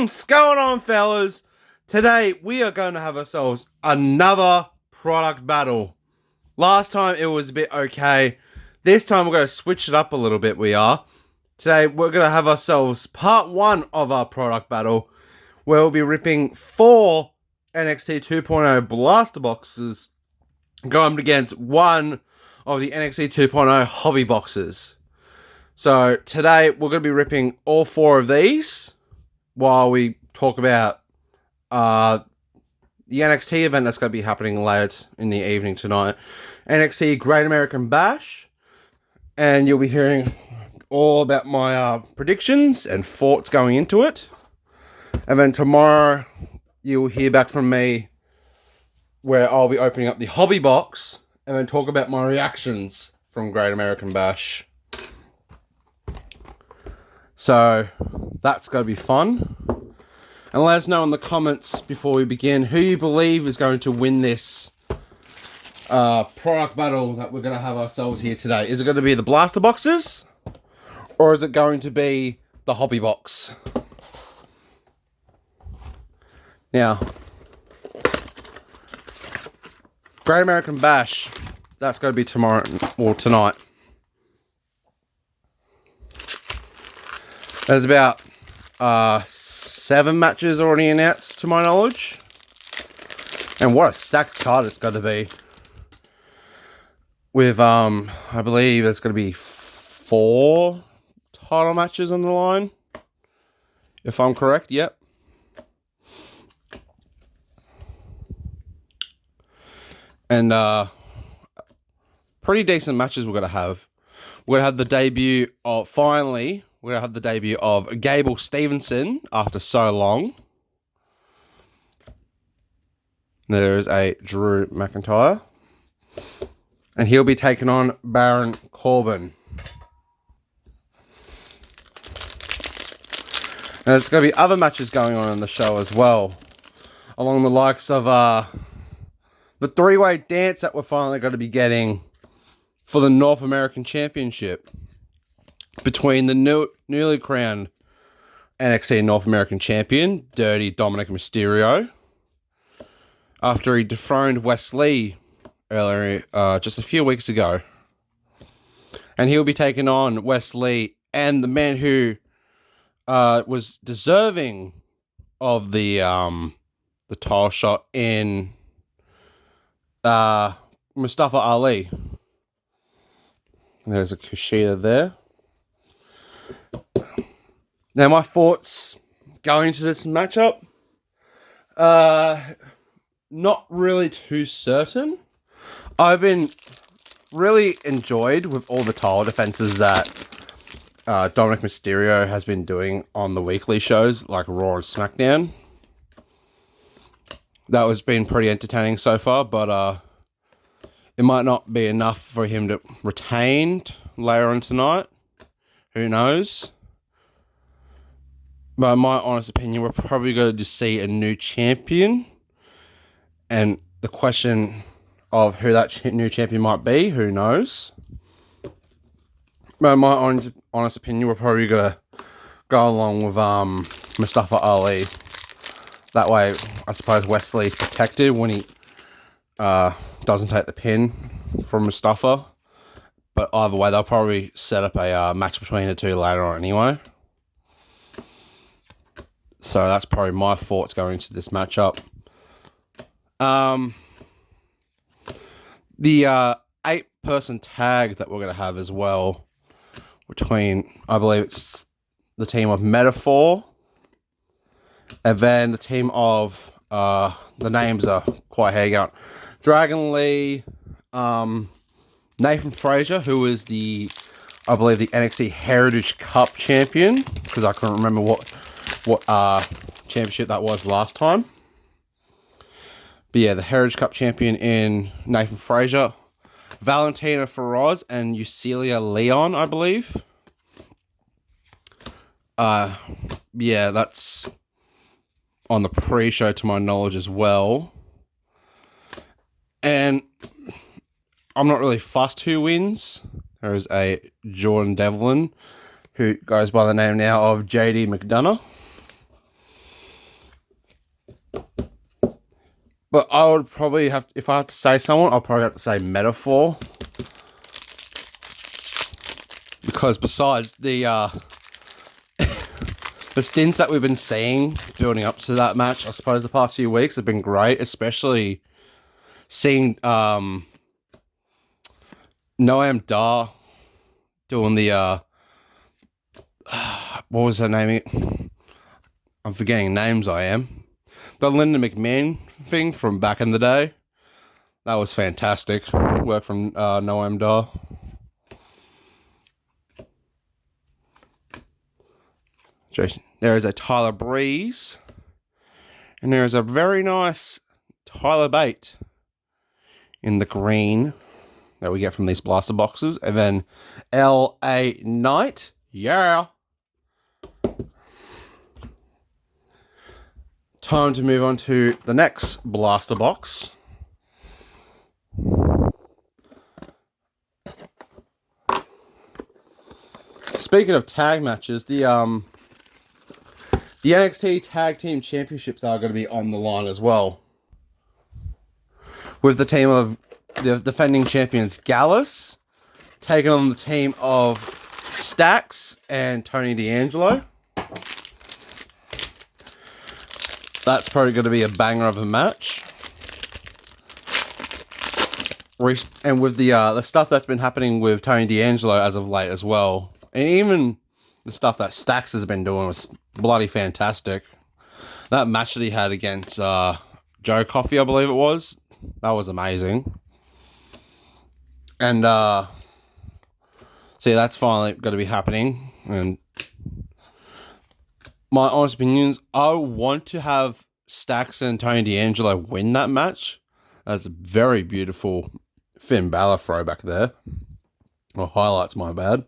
What's going on, fellas? Today we are going to have ourselves another product battle. Last time it was a bit okay. This time we're going to switch it up a little bit. Today we're going to have ourselves part 1 of our product battle, where we'll be ripping 4 NXT 2.0 blaster boxes going against one of the NXT 2.0 hobby boxes. So today we're going to be ripping all 4 of these while we talk about the NXT event that's going to be happening later in the evening tonight. NXT Great American Bash. And you'll be hearing all about my predictions and thoughts going into it. And then tomorrow you'll hear back from me where I'll be opening up the hobby box and then talk about my reactions from Great American Bash. So that's going to be fun. And let us know in the comments before we begin who you believe is going to win this product battle that we're going to have ourselves here today. Is it going to be the blaster boxes? Or is it going to be the hobby box? Now, Great American Bash, that's going to be tomorrow or tonight. There's about 7 matches already announced to my knowledge. And what a stacked card it's going to be. With, I believe there's going to be 4 title matches on the line. If I'm correct, yep. And, pretty decent matches we're going to have. We're going to have the debut of, finally, we're going to have the debut of Gable Stevenson after so long. There's a Drew McIntyre. And he'll be taking on Baron Corbin. And there's going to be other matches going on in the show as well. Along the likes of the 3-way dance that we're finally going to be getting for the North American Championship. Between the newly crowned NXT North American Champion, Dirty Dominic Mysterio, after he dethroned Wes Lee earlier, just a few weeks ago. And he'll be taking on Wes Lee and the man who was deserving of the title shot in Mustafa Ali. There's a Kushida there. Now, my thoughts going into this matchup, not really too certain. I've been really enjoyed with all the title defenses that Dominic Mysterio has been doing on the weekly shows like Raw and SmackDown. That has been pretty entertaining so far, but it might not be enough for him to retain later on tonight. Who knows? But in my honest opinion, we're probably going to see a new champion. And the question of who that new champion might be, who knows? But in my honest opinion, we're probably going to go along with Mustafa Ali. That way, I suppose Wesley's protected when he doesn't take the pin from Mustafa. But either way, they'll probably set up a match between the two later on anyway. So that's probably my thoughts going into this matchup. The 8-person tag that we're going to have as well between, I believe it's the team of Metaphor and then the team of, the names are quite hanging out. Dragon Lee, Nathan Frazier, who is I believe the NXT Heritage Cup champion, because I couldn't remember what championship that was last time. But yeah, the Heritage Cup champion in Nathan Frazier, Valentina Feroz, and Eucelia Leon, I believe. Yeah, that's on the pre-show to my knowledge as well. And I'm not really fussed who wins. There is a Jordan Devlin who goes by the name now of JD McDonough. But I would probably have, if I had to say someone, I'll probably have to say Metaphor. Because besides the the stints that we've been seeing building up to that match, I suppose the past few weeks have been great, especially seeing Noam Dar doing the what was her name? I'm forgetting names. I am the Linda McMahon thing from back in the day. That was fantastic work from Noam Dar. There is a Tyler Breeze, and there is a very nice Tyler Bate in the green that we get from these blaster boxes, and then L.A. Knight, yeah. Time to move on to the next blaster box. Speaking of tag matches, the NXT Tag Team Championships are going to be on the line as well, with the team of the defending champions Gallus taking on the team of Stax and Tony D'Angelo. That's probably going to be a banger of a match. And with the stuff that's been happening with Tony D'Angelo as of late as well, and even the stuff that Stax has been doing was bloody fantastic. That match that he had against Joe Coffey, I believe it was, that was amazing. And see, that's finally going to be happening. And my honest opinions, I want to have Stax and Tony D'Angelo win that match. That's a very beautiful Finn Balor throwback there. Or highlights, my bad.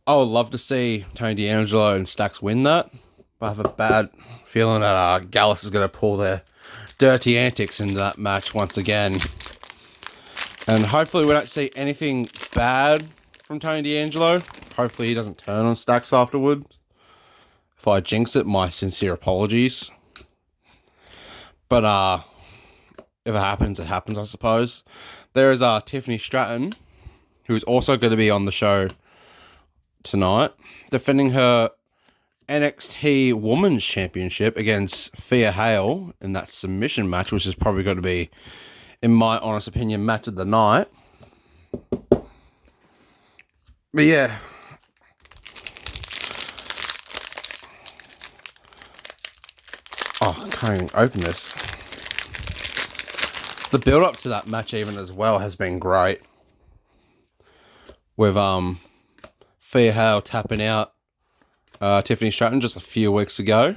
I would love to see Tony D'Angelo and Stax win that. But I have a bad feeling that Gallus is going to pull their dirty antics into that match once again. And hopefully we don't see anything bad from Tony D'Angelo. Hopefully he doesn't turn on Stax afterward. If I jinx it, my sincere apologies. But if it happens, I suppose. There is Tiffany Stratton, who's also going to be on the show tonight, defending her NXT Women's Championship against Thea Hale in that submission match, which is probably going to be, in my honest opinion, match of the night. But yeah. Oh, I can't even open this. The build up to that match even as well has been great. With Thea Hale tapping out Tiffany Stratton just a few weeks ago.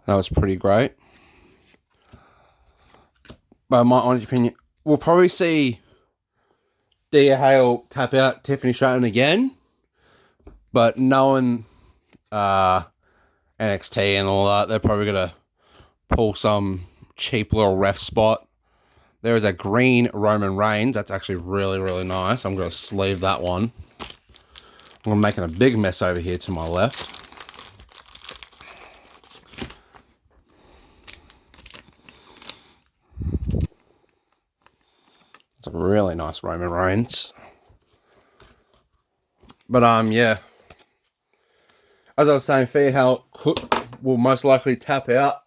That was pretty great. But in my honest opinion, we'll probably see Thea Hale tap out Tiffany Stratton again. But knowing NXT and all that, they're probably going to pull some cheap little ref spot. There is a green Roman Reigns. That's actually really, really nice. I'm going to sleeve that one. I'm making a big mess over here to my left. It's a really nice Roman Reigns. But yeah. As I was saying, Thea Hale will most likely tap out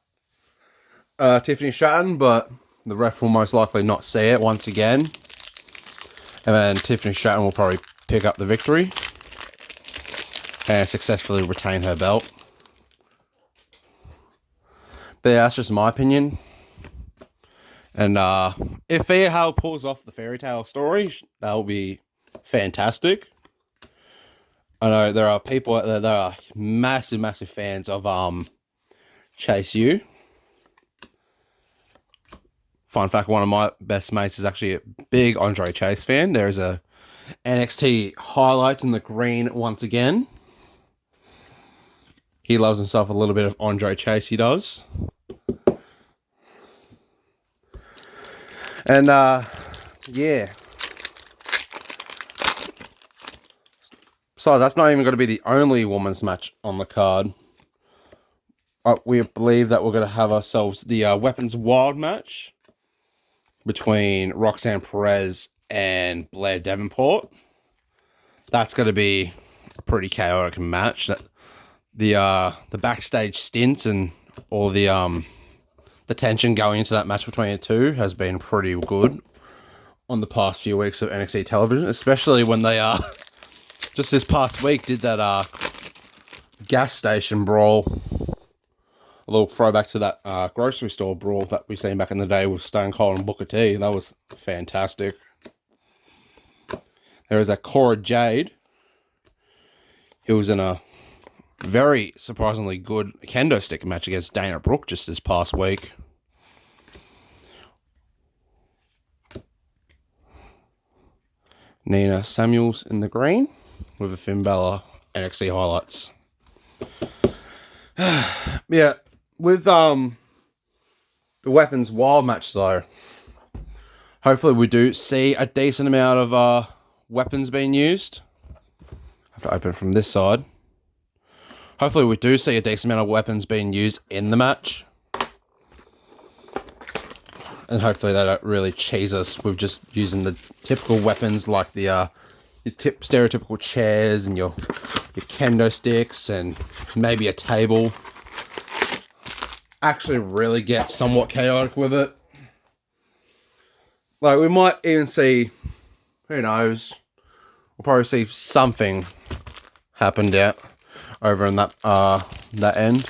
Tiffany Stratton, but the ref will most likely not see it once again. And then Tiffany Stratton will probably pick up the victory and successfully retain her belt. But yeah, that's just my opinion. And if Thea Hale pulls off the fairy tale story, that will be fantastic. I know there are people out there that are massive, massive fans of Chase U. Fun fact, one of my best mates is actually a big Andre Chase fan. There is a NXT highlights in the green once again. He loves himself a little bit of Andre Chase, he does. And yeah. So that's not even going to be the only women's match on the card. we believe that we're going to have ourselves the Weapons Wild match between Roxanne Perez and Blair Davenport. That's going to be a pretty chaotic match. The backstage stints and all the tension going into that match between the two has been pretty good on the past few weeks of NXT television, especially when they just this past week did that gas station brawl. A little throwback to that grocery store brawl that we seen back in the day with Stone Cold and Booker T. That was fantastic. There is that Cora Jade, who was in a very surprisingly good kendo stick match against Dana Brooke just this past week. Nina Samuels in the green with a Finn Balor NXT highlights. Yeah, with the Weapons Wild match though, hopefully we do see a decent amount of weapons being used. I have to open it from this side. Hopefully we do see a decent amount of weapons being used in the match. And hopefully they don't really cheese us with just using the typical weapons like the your stereotypical chairs and your kendo sticks and maybe a table. Actually really get somewhat chaotic with it. Like we might even see, who knows, we'll probably see something happen down over in that end.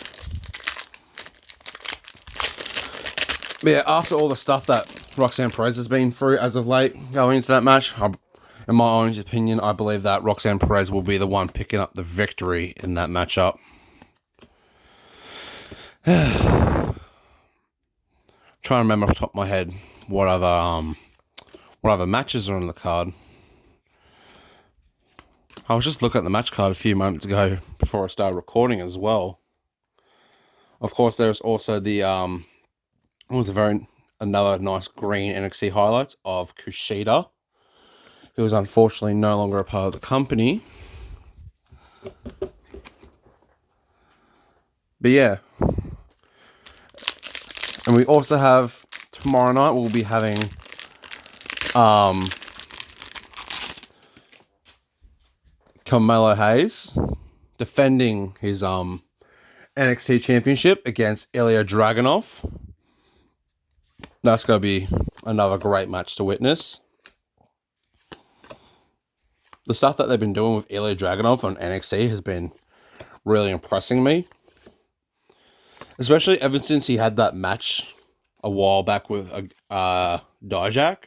But yeah, after all the stuff that Roxanne Perez has been through as of late going into that match, in my honest opinion, I believe that Roxanne Perez will be the one picking up the victory in that matchup. Trying to remember off the top of my head what other matches are on the card. I was just looking at the match card a few moments ago before I started recording as well. Of course, there's also the another nice green NXT highlights of Kushida, who is unfortunately no longer a part of the company. But yeah. And we also have, tomorrow night, we'll be having Carmelo Hayes defending his NXT championship against Ilya Dragunov. That's going to be another great match to witness. The stuff that they've been doing with Ilya Dragunov on NXT has been really impressing me. Especially ever since he had that match a while back with Dijak.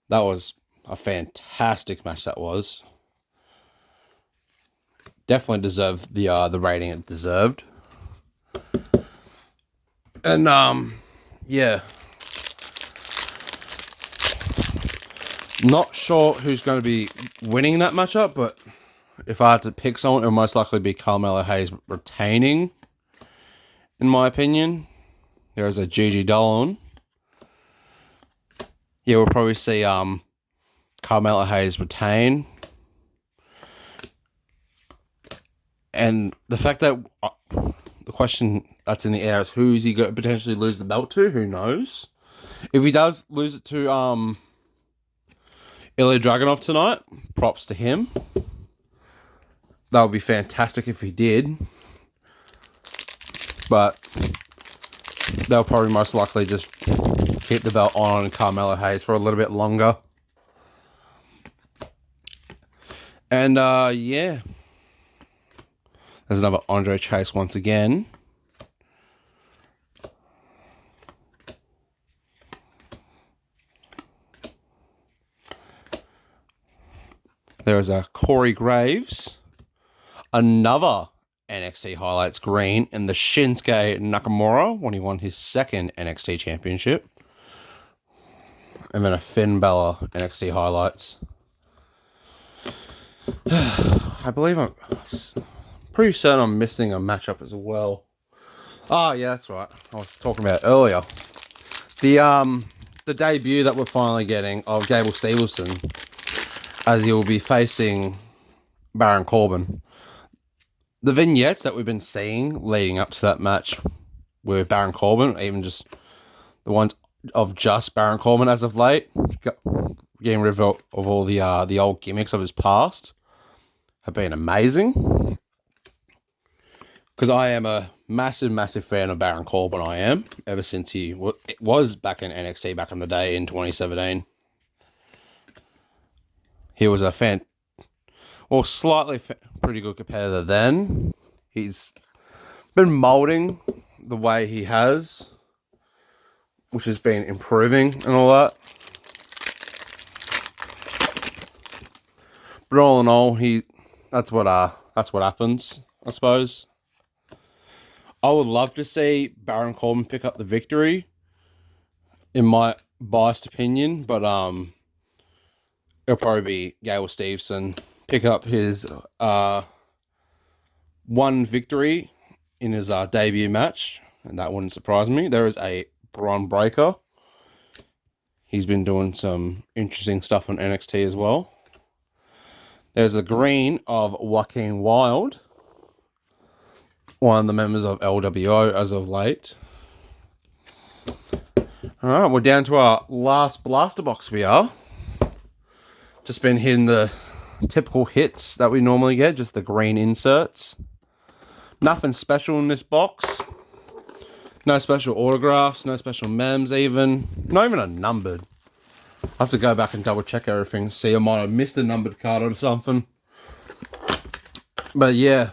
That was a fantastic match, that was. Definitely deserved the rating it deserved. And yeah. Not sure who's going to be winning that matchup, but if I had to pick someone, it would most likely be Carmelo Hayes retaining, in my opinion. There's a Gigi Dolan. Yeah, we'll probably see Carmelo Hayes retain. And the fact that the question that's in the air is who is he going to potentially lose the belt to? Who knows? If he does lose it to Ilya Dragunov tonight, props to him. That would be fantastic if he did. But they'll probably most likely just keep the belt on Carmelo Hayes for a little bit longer. And yeah. There's another Andre Chase once again. There is a Corey Graves. Another NXT highlights green in the Shinsuke Nakamura when he won his second NXT championship. And then a Finn Balor NXT highlights. I believe I'm pretty certain I'm missing a matchup as well. Oh yeah, that's right. I was talking about earlier. The debut that we're finally getting of Gable Stevenson, as he will be facing Baron Corbin. the vignettes that we've been seeing leading up to that match with Baron Corbin, even just the ones of just Baron Corbin as of late, getting rid of all the old gimmicks of his past, have been amazing. Because I am a massive fan of Baron Corbin. I am, ever since he was back in NXT back in the day in 2017. He was a slightly pretty good competitor then. He's been molding the way he has, which has been improving and all that. But all in all, that's what happens, I suppose. I would love to see Baron Corbin pick up the victory, in my biased opinion, but it'll probably be Gable Steveson pick up his one victory in his debut match, and that wouldn't surprise me. There is a Braun Breaker. He's been doing some interesting stuff on NXT as well. There's a green of Joaquin Wilde, one of the members of LWO as of late. Alright, we're down to our last blaster box we are. Just been hitting the typical hits that we normally get, just the green inserts. Nothing special in this box. No special autographs, no special mems even. Not even a numbered. I have to go back and double check everything, see I might have missed a numbered card or something. But yeah.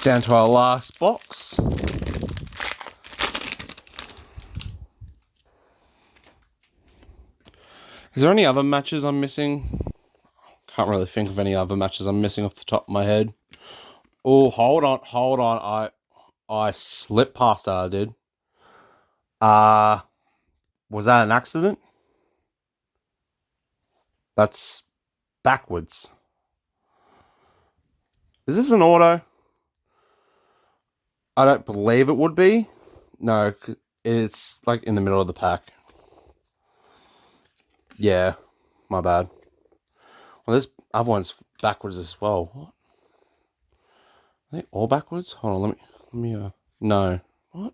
Down to our last box. Is there any other matches I'm missing? Can't really think of any other matches I'm missing off the top of my head. Oh, hold on. I slipped past that, I did. Was that an accident? That's backwards. Is this an auto? I don't believe it would be. No, it's like in the middle of the pack. Yeah, my bad. Well, this other one's backwards as well. What? Are they all backwards? Hold on, let me no. What?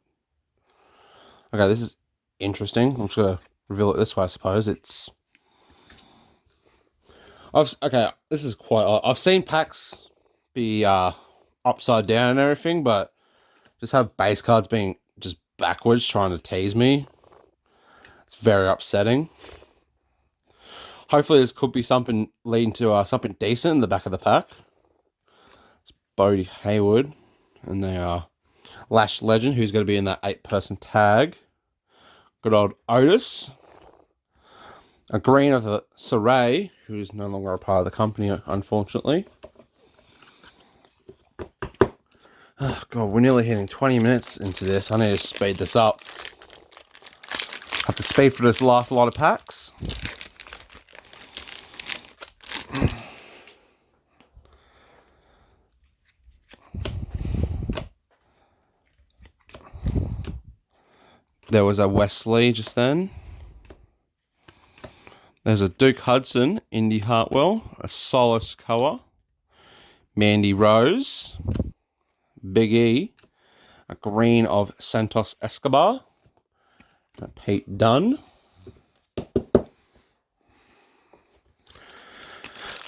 Okay, this is interesting. I'm just gonna reveal it this way, I suppose. This is quite odd. I've seen packs be upside down and everything, but just have base cards being just backwards trying to tease me. It's very upsetting. Hopefully this could be something leading to something decent in the back of the pack. It's Bodie Hayward and they are Lash Legend, who's going to be in that 8-person tag. Good old Otis. A green of the Saray, who is no longer a part of the company, unfortunately. Oh, God, we're nearly hitting 20 minutes into this. I need to speed this up. Have to speed for this last lot of packs. There was a Wesley just then. There's a Duke Hudson, Indy Hartwell, a Solo Sikoa, Mandy Rose, Big E, a green of Santos Escobar, Pete Dunne.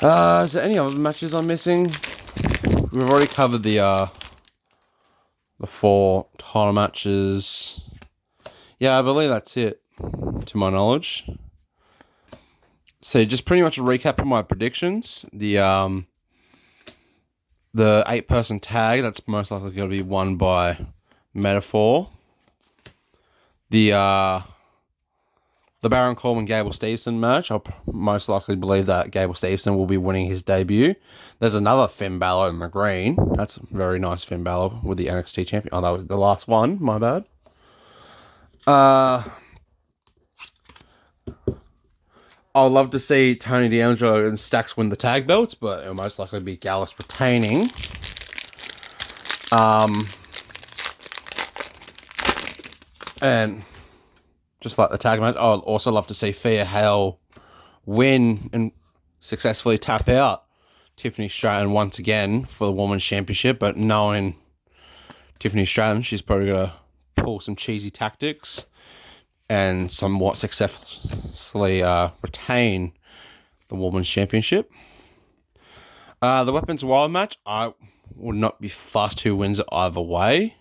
Is there any other matches I'm missing? We've already covered the 4 title matches. Yeah, I believe that's it, to my knowledge. So just pretty much a recap of my predictions. The 8-person tag, that's most likely going to be won by Metaphor. The Baron Corbin Gable Steveson match, I'll most likely believe that Gable Steveson will be winning his debut. There's another Finn Balor in the green. That's very nice, Finn Balor with the NXT champion. Oh, that was the last one. My bad. I'd love to see Tony D'Angelo and Stacks win the tag belts, but it'll most likely be Gallus retaining. And just like the tag match, I'd also love to see Thea Hale win and successfully tap out Tiffany Stratton once again for the Women's Championship. But knowing Tiffany Stratton, she's probably going to pull some cheesy tactics and somewhat successfully retain the Women's Championship. The Weapons Wild match, I would not be fast who wins it either way.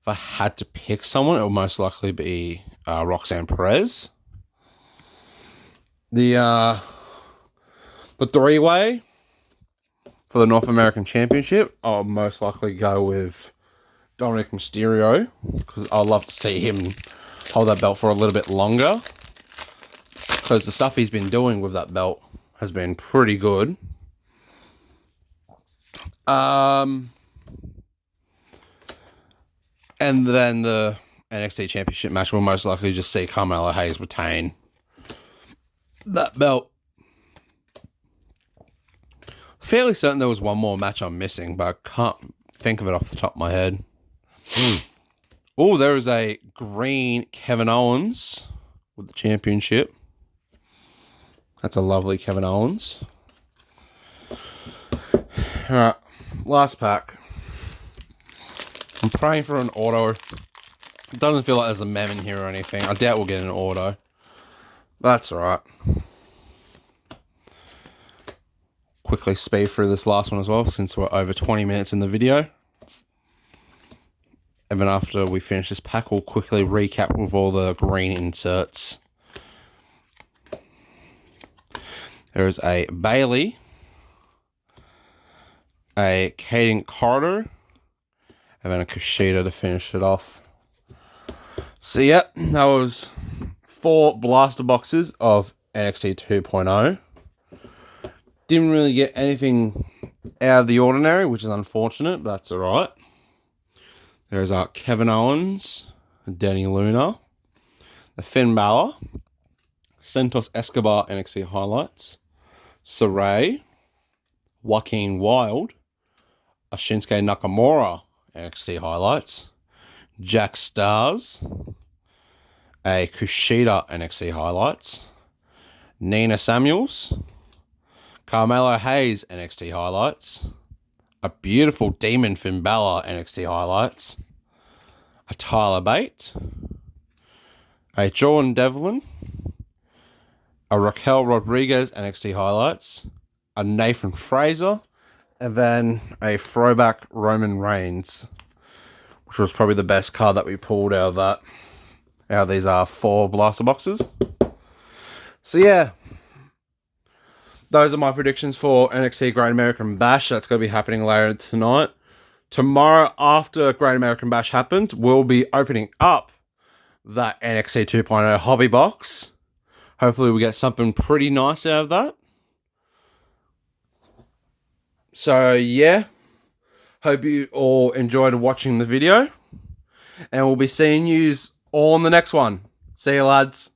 If I had to pick someone, it would most likely be Roxanne Perez. The three-way for the North American Championship, I'll most likely go with Dominic Mysterio, because I'd love to see him hold that belt for a little bit longer, because the stuff he's been doing with that belt has been pretty good. And then the NXT Championship match will most likely just see Carmelo Hayes retain that belt. Fairly certain there was one more match I'm missing, but I can't think of it off the top of my head. Oh, there is a green Kevin Owens with the championship. That's a lovely Kevin Owens. Alright, last pack. I'm praying for an auto. It doesn't feel like there's a mem in here or anything. I doubt we'll get an auto. That's alright. Quickly speed through this last one as well, since we're over 20 minutes in the video. And then after we finish this pack, we'll quickly recap with all the green inserts. There is a Bailey, a Kaden Carter, and then a Kushida to finish it off. So yeah, that was 4 blaster boxes of NXT 2.0. Didn't really get anything out of the ordinary, which is unfortunate, but that's alright. There's our Kevin Owens, Danny Luna, the Finn Balor, Santos Escobar NXT highlights, Saray, Joaquin Wilde, a Shinsuke Nakamura NXT highlights, Jack Stars, a Kushida NXT highlights, Nina Samuels, Carmelo Hayes NXT highlights, a beautiful Demon Finn Balor NXT highlights, a Tyler Bate, a Jordan Devlin, a Raquel Rodriguez NXT highlights, a Nathan Fraser, and then a throwback Roman Reigns, which was probably the best card that we pulled out of that. Out of these 4 blaster boxes. So yeah, those are my predictions for NXT Great American Bash. That's going to be happening later tonight. Tomorrow, after Great American Bash happens, we'll be opening up that NXT 2.0 hobby box. Hopefully we get something pretty nice out of that. So yeah, hope you all enjoyed watching the video. And we'll be seeing you all on the next one. See you, lads.